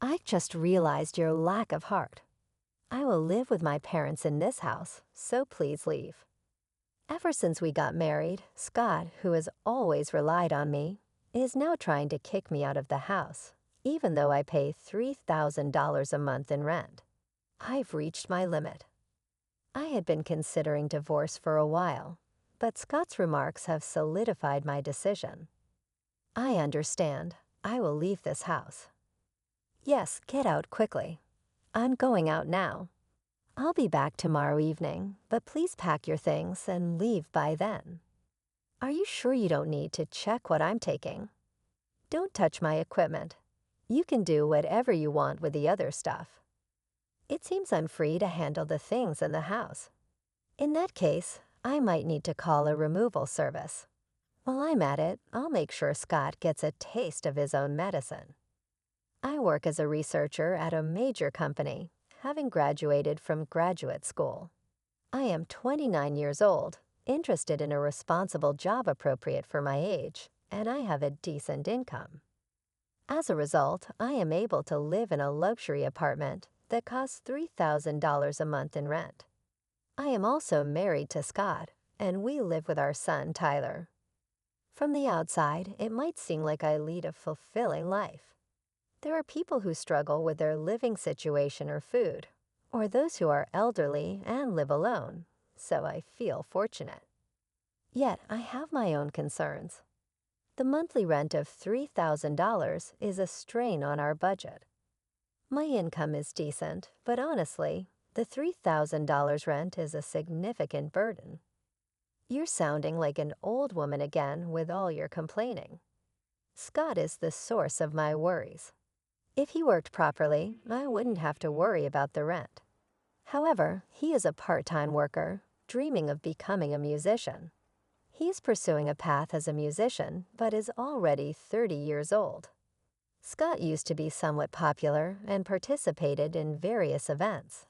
I just realized your lack of heart. I will live with my parents in this house, so please leave. Ever since we got married, Scott, who has always relied on me, is now trying to kick me out of the house, even though I pay $3,000 a month in rent. I've reached my limit. I had been considering divorce for a while, but Scott's remarks have solidified my decision. I understand. I will leave this house. Yes, get out quickly. I'm going out now. I'll be back tomorrow evening, but please pack your things and leave by then. Are you sure you don't need to check what I'm taking? Don't touch my equipment. You can do whatever you want with the other stuff. It seems I'm free to handle the things in the house. In that case, I might need to call a removal service. While I'm at it, I'll make sure Scott gets a taste of his own medicine. I work as a researcher at a major company, having graduated from graduate school. I am 29 years old, interested in a responsible job appropriate for my age, and I have a decent income. As a result, I am able to live in a luxury apartment that costs $3,000 a month in rent. I am also married to Scott, and we live with our son, Tyler. From the outside, it might seem like I lead a fulfilling life. There are people who struggle with their living situation or food, or those who are elderly and live alone, so I feel fortunate. Yet I have my own concerns. The monthly rent of $3,000 is a strain on our budget. My income is decent, but honestly, the $3,000 rent is a significant burden. You're sounding like an old woman again with all your complaining. Scott is the source of my worries. If he worked properly, I wouldn't have to worry about the rent. However, he is a part-time worker, dreaming of becoming a musician. He's pursuing a path as a musician, but is already 30 years old. Scott used to be somewhat popular and participated in various events.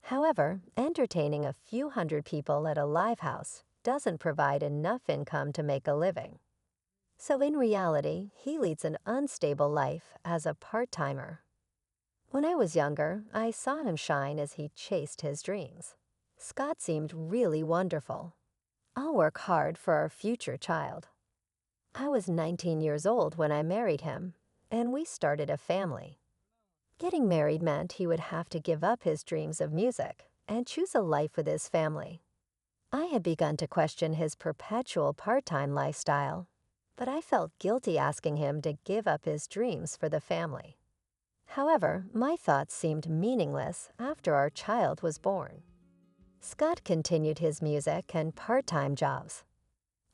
However, entertaining a few hundred people at a live house doesn't provide enough income to make a living. So in reality, he leads an unstable life as a part-timer. When I was younger, I saw him shine as he chased his dreams. Scott seemed really wonderful. I'll work hard for our future child. I was 19 years old when I married him, and we started a family. Getting married meant he would have to give up his dreams of music and choose a life with his family. I had begun to question his perpetual part-time lifestyle, but I felt guilty asking him to give up his dreams for the family. However, my thoughts seemed meaningless after our child was born. Scott continued his music and part-time jobs.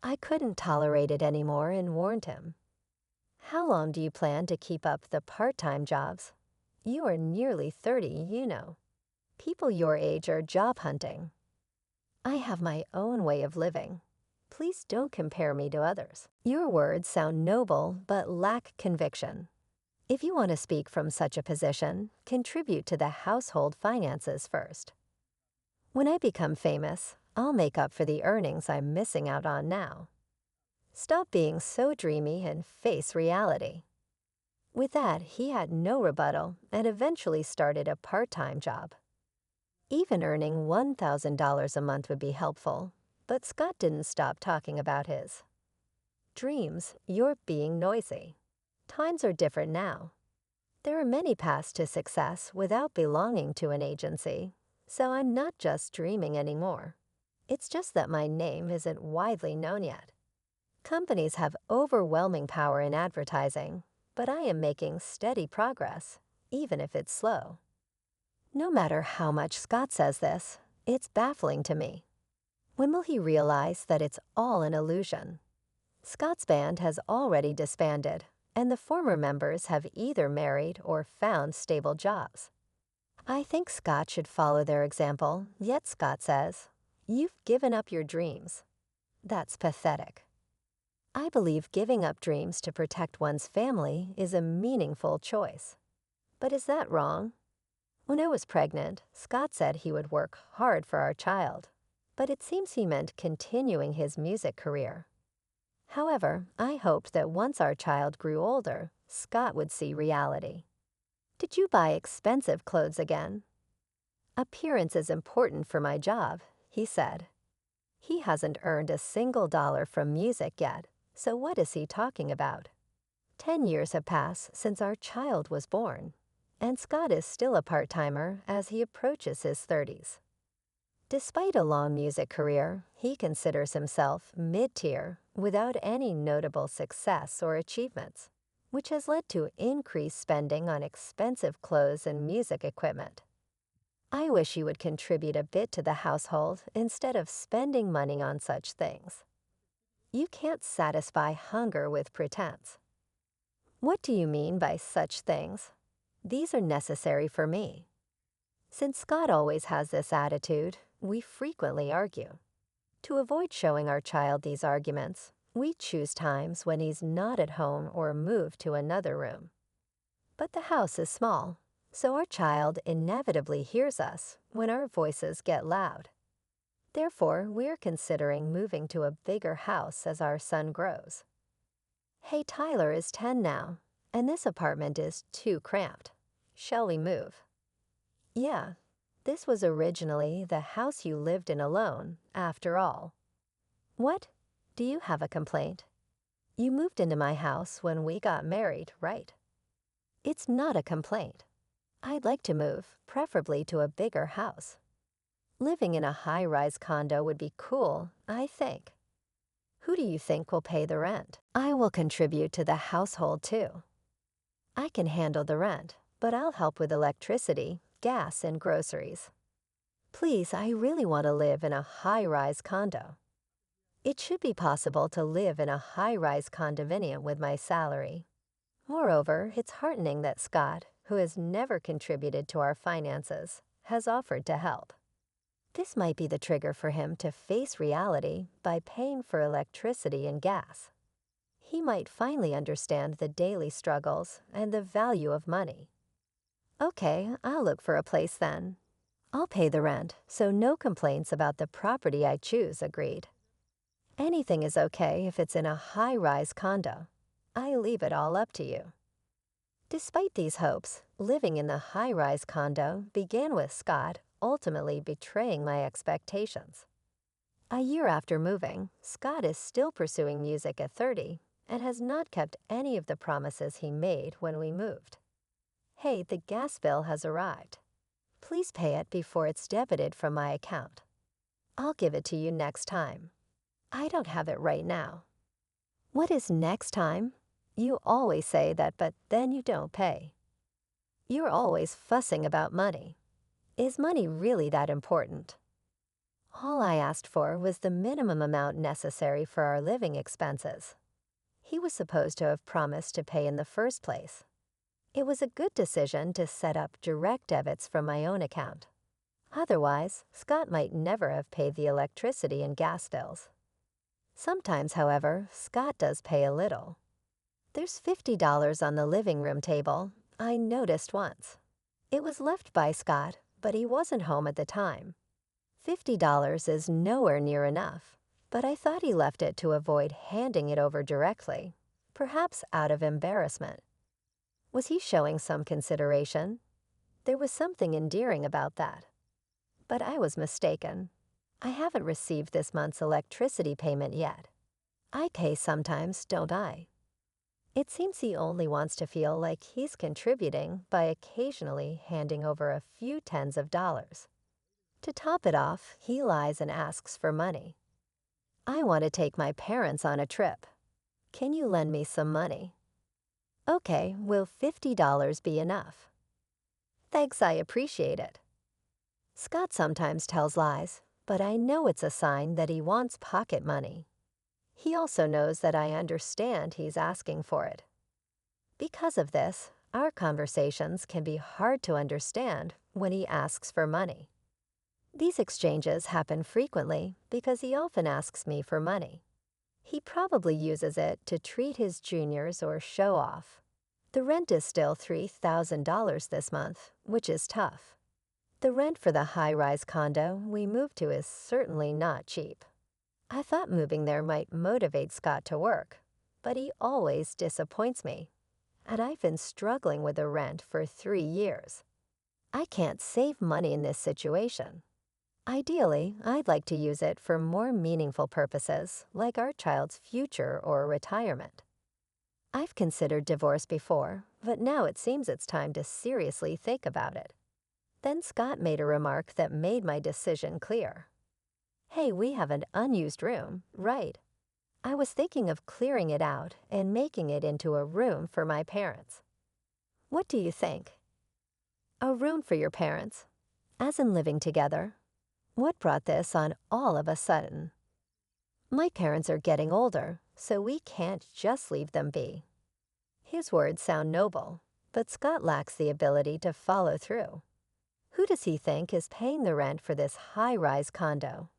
I couldn't tolerate it anymore and warned him. How long do you plan to keep up the part-time jobs? You are nearly 30, you know. People your age are job hunting. I have my own way of living. Please don't compare me to others. Your words sound noble but lack conviction. If you want to speak from such a position, contribute to the household finances first. When I become famous, I'll make up for the earnings I'm missing out on now. Stop being so dreamy and face reality. With that, he had no rebuttal and eventually started a part-time job. Even earning $1,000 a month would be helpful, but Scott didn't stop talking about his dreams. You're being noisy. Times are different now. There are many paths to success without belonging to an agency, so I'm not just dreaming anymore. It's just that my name isn't widely known yet. Companies have overwhelming power in advertising, but I am making steady progress, even if it's slow. No matter how much Scott says this, it's baffling to me. When will he realize that it's all an illusion? Scott's band has already disbanded, and the former members have either married or found stable jobs. I think Scott should follow their example, yet Scott says, "You've given up your dreams." That's pathetic. I believe giving up dreams to protect one's family is a meaningful choice. But is that wrong? When I was pregnant, Scott said he would work hard for our child, but it seems he meant continuing his music career. However, I hoped that once our child grew older, Scott would see reality. Did you buy expensive clothes again? Appearance is important for my job, he said. He hasn't earned a single dollar from music yet, so what is he talking about? 10 years have passed since our child was born, and Scott is still a part-timer as he approaches his 30s. Despite a long music career, he considers himself mid-tier without any notable success or achievements, which has led to increased spending on expensive clothes and music equipment. I wish you would contribute a bit to the household instead of spending money on such things. You can't satisfy hunger with pretense. What do you mean by such things? These are necessary for me. Since Scott always has this attitude, we frequently argue. To avoid showing our child these arguments, we choose times when he's not at home or moved to another room. But the house is small, so our child inevitably hears us when our voices get loud. Therefore, we're considering moving to a bigger house as our son grows. Hey, Tyler is 10 now, and this apartment is too cramped. Shall we move? Yeah, this was originally the house you lived in alone, after all. What? Do you have a complaint? You moved into my house when we got married, right? It's not a complaint. I'd like to move, preferably to a bigger house. Living in a high-rise condo would be cool, I think. Who do you think will pay the rent? I will contribute to the household too. I can handle the rent, but I'll help with electricity, gas, and groceries. Please, I really want to live in a high-rise condo. It should be possible to live in a high-rise condominium with my salary. Moreover, it's heartening that Scott, who has never contributed to our finances, has offered to help. This might be the trigger for him to face reality by paying for electricity and gas. He might finally understand the daily struggles and the value of money. Okay, I'll look for a place then. I'll pay the rent, so no complaints about the property I choose, agreed. Anything is okay if it's in a high-rise condo. I leave it all up to you. Despite these hopes, living in the high-rise condo began with Scott ultimately betraying my expectations. A year after moving, Scott is still pursuing music at 30 and has not kept any of the promises he made when we moved. Hey, the gas bill has arrived. Please pay it before it's debited from my account. I'll give it to you next time. I don't have it right now. What is next time? You always say that, but then you don't pay. You're always fussing about money. Is money really that important? All I asked for was the minimum amount necessary for our living expenses. He was supposed to have promised to pay in the first place. It was a good decision to set up direct debits from my own account. Otherwise, Scott might never have paid the electricity and gas bills. Sometimes, however, Scott does pay a little. There's $50 on the living room table, I noticed once. It was left by Scott, but he wasn't home at the time. $50 is nowhere near enough, but I thought he left it to avoid handing it over directly, perhaps out of embarrassment. Was he showing some consideration? There was something endearing about that. But I was mistaken. I haven't received this month's electricity payment yet. I pay sometimes, don't I? It seems he only wants to feel like he's contributing by occasionally handing over a few tens of dollars. To top it off, he lies and asks for money. I want to take my parents on a trip. Can you lend me some money? Okay, will $50 be enough? Thanks, I appreciate it. Scott sometimes tells lies, but I know it's a sign that he wants pocket money. He also knows that I understand he's asking for it. Because of this, our conversations can be hard to understand when he asks for money. These exchanges happen frequently because he often asks me for money. He probably uses it to treat his juniors or show off. The rent is still $3,000 this month, which is tough. The rent for the high-rise condo we moved to is certainly not cheap. I thought moving there might motivate Scott to work, but he always disappoints me. and I've been struggling with the rent for 3 years. I can't save money in this situation. Ideally, I'd like to use it for more meaningful purposes, like our child's future or retirement. I've considered divorce before, but now it seems it's time to seriously think about it. Then Scott made a remark that made my decision clear. Hey, we have an unused room, right? I was thinking of clearing it out and making it into a room for my parents. What do you think? A room for your parents? As in living together? What brought this on all of a sudden? My parents are getting older, so we can't just leave them be. His words sound noble, but Scott lacks the ability to follow through. Who does he think is paying the rent for this high-rise condo?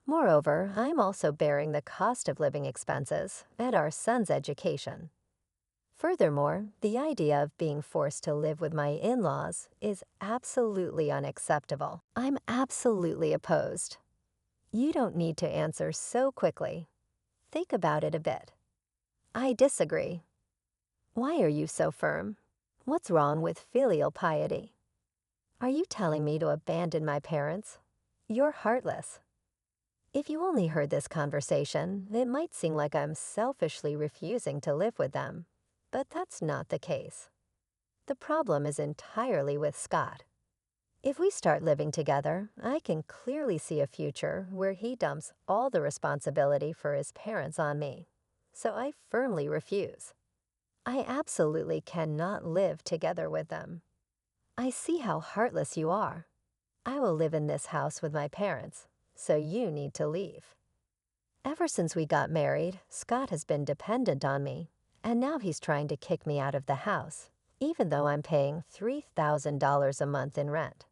Moreover, I'm also bearing the cost of living expenses and our son's education. Furthermore, the idea of being forced to live with my in-laws is absolutely unacceptable. I'm absolutely opposed. You don't need to answer so quickly. Think about it a bit. I disagree. Why are you so firm? What's wrong with filial piety? Are you telling me to abandon my parents? You're heartless. If you only heard this conversation, it might seem like I'm selfishly refusing to live with them, but that's not the case. The problem is entirely with Scott. If we start living together, I can clearly see a future where he dumps all the responsibility for his parents on me, so I firmly refuse. I absolutely cannot live together with them. I see how heartless you are. I will live in this house with my parents, so you need to leave. Ever since we got married, Scott has been dependent on me, and now he's trying to kick me out of the house, even though I'm paying $3,000 a month in rent.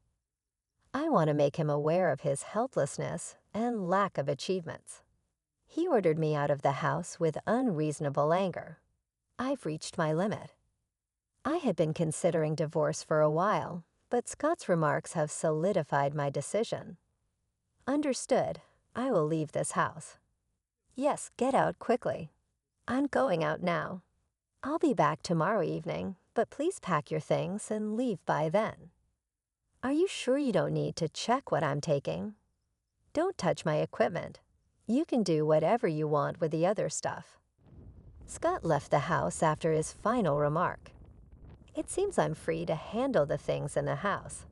I want to make him aware of his helplessness and lack of achievements. He ordered me out of the house with unreasonable anger. I've reached my limit. I had been considering divorce for a while, but Scott's remarks have solidified my decision. Understood. I will leave this house. Yes, get out quickly. I'm going out now. I'll be back tomorrow evening, but please pack your things and leave by then. Are you sure you don't need to check what I'm taking? Don't touch my equipment. You can do whatever you want with the other stuff. Scott left the house after his final remark. It seems I'm free to handle the things in the house.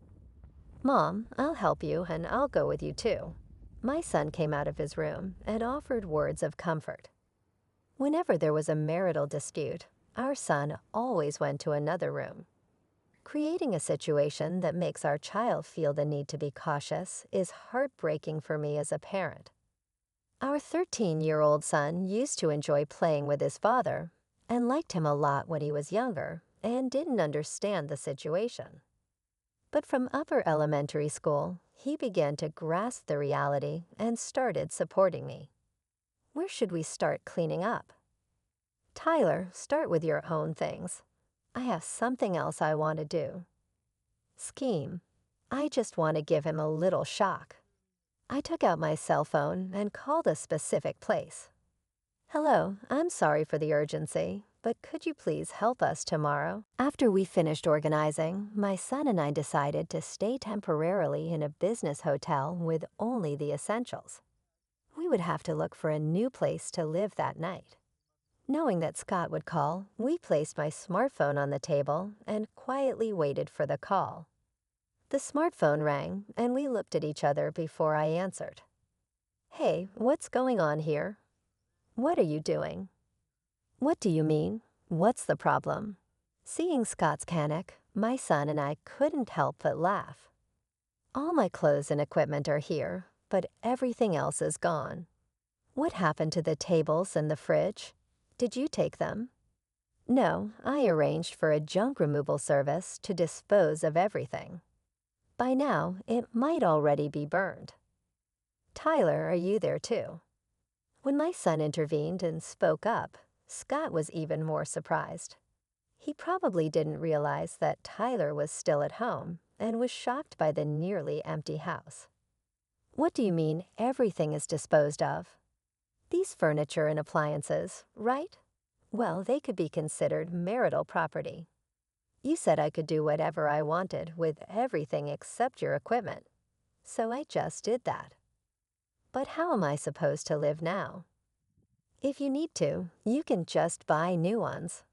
Mom, I'll help you and I'll go with you too. My son came out of his room and offered words of comfort. Whenever there was a marital dispute, our son always went to another room. Creating a situation that makes our child feel the need to be cautious is heartbreaking for me as a parent. Our 13-year-old son used to enjoy playing with his father and liked him a lot when he was younger and didn't understand the situation. But from upper elementary school, he began to grasp the reality and started supporting me. Where should we start cleaning up? Tyler, start with your own things. I have something else I want to do. Scheme. I just want to give him a little shock. I took out my cell phone and called a specific place. Hello, I'm sorry for the urgency, but could you please help us tomorrow? After we finished organizing, my son and I decided to stay temporarily in a business hotel with only the essentials. We would have to look for a new place to live that night. Knowing that Scott would call, we placed my smartphone on the table and quietly waited for the call. The smartphone rang, and we looked at each other before I answered. Hey, what's going on here? What are you doing? What do you mean? What's the problem? Seeing Scott's panic, my son and I couldn't help but laugh. All my clothes and equipment are here, but everything else is gone. What happened to the tables and the fridge? Did you take them? No, I arranged for a junk removal service to dispose of everything. By now, it might already be burned. Tyler, are you there too? When my son intervened and spoke up, Scott was even more surprised. He probably didn't realize that Tyler was still at home and was shocked by the nearly empty house. What do you mean everything is disposed of? These furniture and appliances, right? Well, they could be considered marital property. You said I could do whatever I wanted with everything except your equipment, so I just did that. But how am I supposed to live now? If you need to, you can just buy new ones.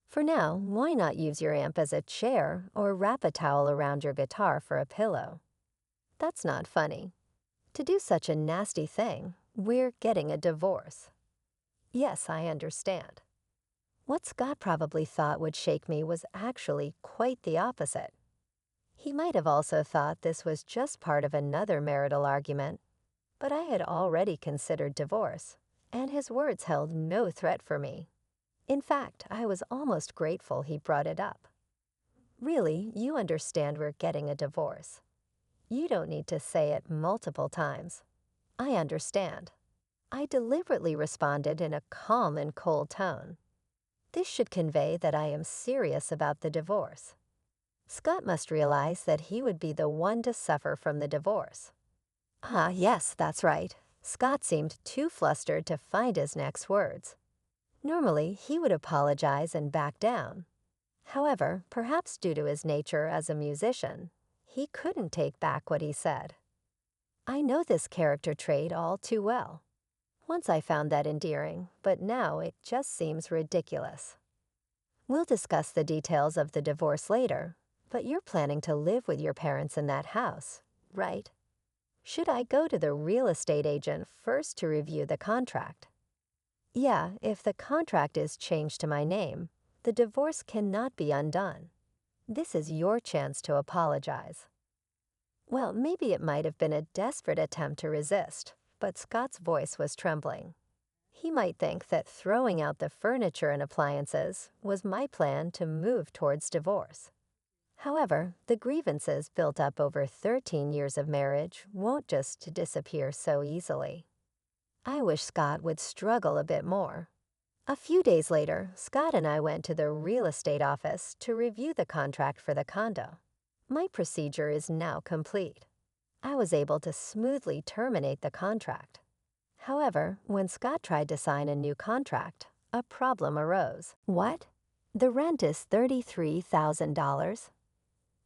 For now, why not use your amp as a chair or wrap a towel around your guitar for a pillow? That's not funny. To do such a nasty thing, we're getting a divorce. Yes, I understand. What Scott probably thought would shake me was actually quite the opposite. He might have also thought this was just part of another marital argument, but I had already considered divorce, and his words held no threat for me. In fact, I was almost grateful he brought it up. Really, you understand we're getting a divorce. You don't need to say it multiple times. I understand. I deliberately responded in a calm and cold tone. This should convey that I am serious about the divorce. Scott must realize that he would be the one to suffer from the divorce. Ah, yes, that's right. Scott seemed too flustered to find his next words. Normally, he would apologize and back down. However, perhaps due to his nature as a musician, he couldn't take back what he said. I know this character trait all too well. Once I found that endearing, but now it just seems ridiculous. We'll discuss the details of the divorce later, but you're planning to live with your parents in that house, right? Should I go to the real estate agent first to review the contract? Yeah, if the contract is changed to my name, the divorce cannot be undone. This is your chance to apologize. Well, maybe it might have been a desperate attempt to resist, but Scott's voice was trembling. He might think that throwing out the furniture and appliances was my plan to move towards divorce. However, the grievances built up over 13 years of marriage won't just disappear so easily. I wish Scott would struggle a bit more. A few days later, Scott and I went to the real estate office to review the contract for the condo. My procedure is now complete. I was able to smoothly terminate the contract. However, when Scott tried to sign a new contract, a problem arose. What? The rent is $33,000?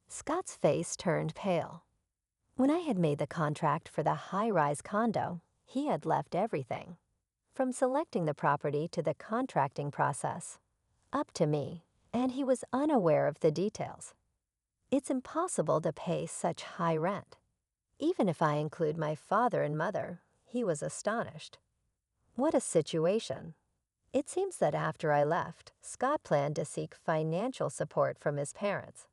Scott's face turned pale. When I had made the contract for the high-rise condo, he had left everything, from selecting the property to the contracting process, up to me, and he was unaware of the details. It's impossible to pay such high rent. Even if I include my father and mother, he was astonished. What a situation. It seems that after I left, Scott planned to seek financial support from his parents.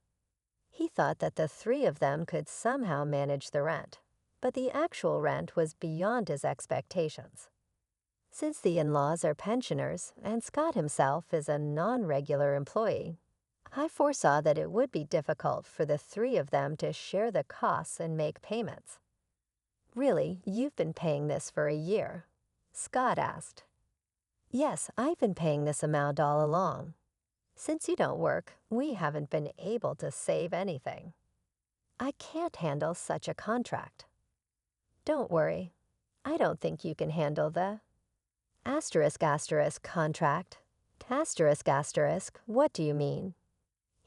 He thought that the three of them could somehow manage the rent, but the actual rent was beyond his expectations. Since the in-laws are pensioners and Scott himself is a non-regular employee, I foresaw that it would be difficult for the three of them to share the costs and make payments. Really, you've been paying this for a year? Scott asked. Yes, I've been paying this amount all along. Since you don't work, we haven't been able to save anything. I can't handle such a contract. Don't worry. I don't think you can handle the contract. What do you mean?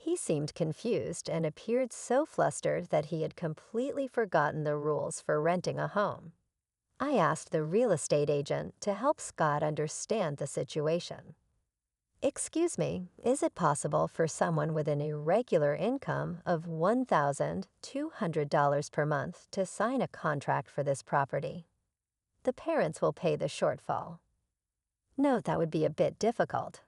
He seemed confused and appeared so flustered that he had completely forgotten the rules for renting a home. I asked the real estate agent to help Scott understand the situation. Excuse me, is it possible for someone with an irregular income of $1,200 per month to sign a contract for this property? The parents will pay the shortfall. Note that would be a bit difficult.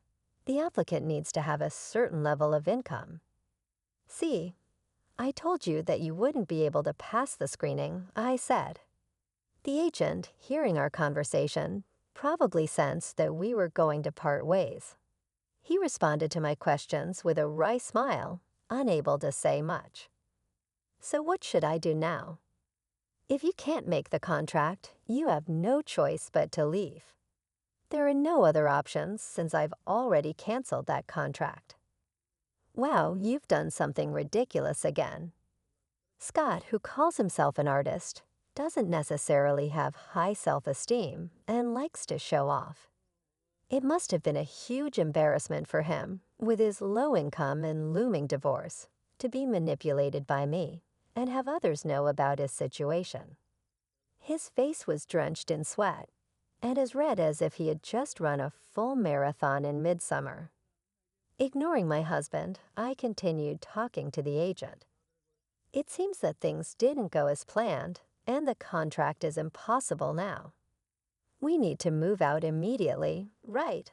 The applicant needs to have a certain level of income. See, I told you that you wouldn't be able to pass the screening, I said. The agent, hearing our conversation, probably sensed that we were going to part ways. He responded to my questions with a wry smile, unable to say much. So what should I do now? If you can't make the contract, you have no choice but to leave. There are no other options since I've already canceled that contract. Wow, you've done something ridiculous again. Scott, who calls himself an artist, doesn't necessarily have high self-esteem and likes to show off. It must have been a huge embarrassment for him, with his low income and looming divorce, to be manipulated by me and have others know about his situation. His face was drenched in sweat and as red as if he had just run a full marathon in midsummer. Ignoring my husband, I continued talking to the agent. It seems that things didn't go as planned, and the contract is impossible now. We need to move out immediately, right?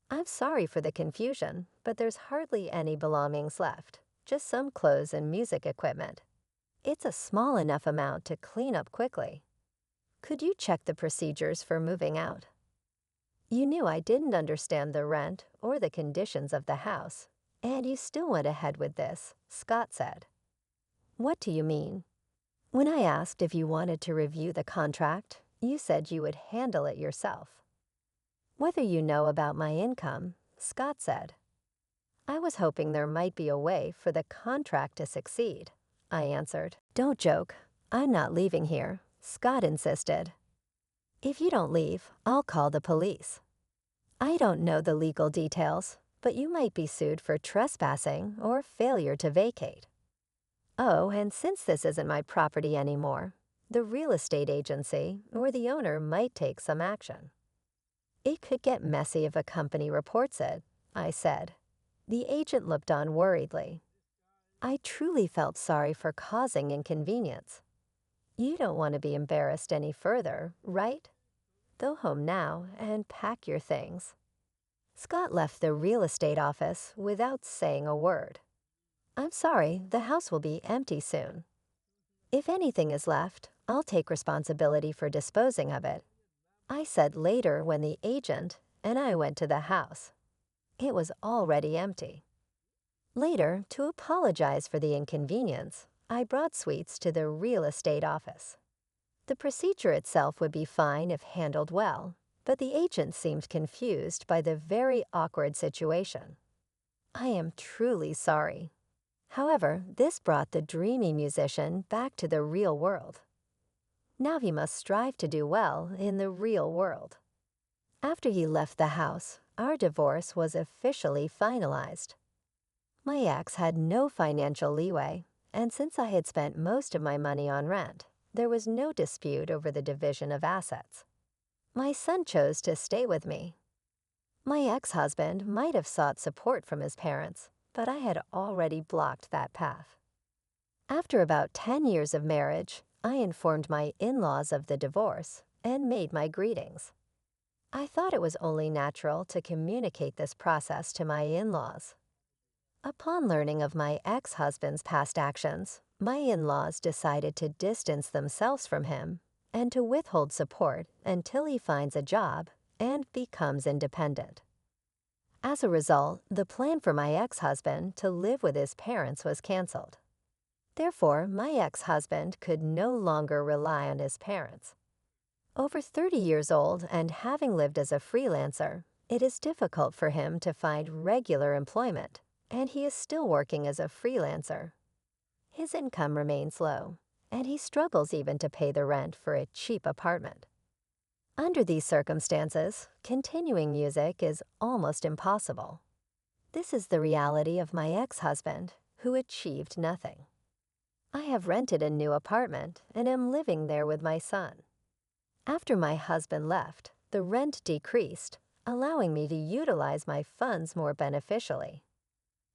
I'm sorry for the confusion, but there's hardly any belongings left, just some clothes and music equipment. It's a small enough amount to clean up quickly. Could you check the procedures for moving out? You knew I didn't understand the rent or the conditions of the house, and you still went ahead with this, Scott said. What do you mean? When I asked if you wanted to review the contract, you said you would handle it yourself. Whether you know about my income, Scott said. I was hoping there might be a way for the contract to succeed, I answered. Don't joke. I'm not leaving here, Scott insisted. If you don't leave, I'll call the police. I don't know the legal details, but you might be sued for trespassing or failure to vacate. Oh, and since this isn't my property anymore, the real estate agency or the owner might take some action. It could get messy if a company reports it, I said. The agent looked on worriedly. I truly felt sorry for causing inconvenience. You don't want to be embarrassed any further, right? Go home now and pack your things. Scott left the real estate office without saying a word. I'm sorry, the house will be empty soon. If anything is left, I'll take responsibility for disposing of it, I said later when the agent and I went to the house. It was already empty. Later, to apologize for the inconvenience, I brought sweets to the real estate office. The procedure itself would be fine if handled well, but the agent seemed confused by the very awkward situation. I am truly sorry. However, this brought the dreamy musician back to the real world. Now he must strive to do well in the real world. After he left the house, our divorce was officially finalized. My ex had no financial leeway, and since I had spent most of my money on rent, there was no dispute over the division of assets. My son chose to stay with me. My ex-husband might have sought support from his parents, but I had already blocked that path. After about 10 years of marriage, I informed my in-laws of the divorce and made my greetings. I thought it was only natural to communicate this process to my in-laws. Upon learning of my ex-husband's past actions, my in-laws decided to distance themselves from him and to withhold support until he finds a job and becomes independent. As a result, the plan for my ex-husband to live with his parents was canceled. Therefore, my ex-husband could no longer rely on his parents. Over 30 years old and having lived as a freelancer, it is difficult for him to find regular employment, and he is still working as a freelancer. His income remains low, and he struggles even to pay the rent for a cheap apartment. Under these circumstances, continuing music is almost impossible. This is the reality of my ex-husband, who achieved nothing. I have rented a new apartment and am living there with my son. After my husband left, the rent decreased, allowing me to utilize my funds more beneficially.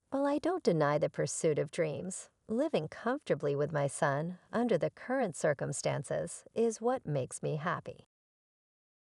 While I don't deny the pursuit of dreams, living comfortably with my son under the current circumstances is what makes me happy.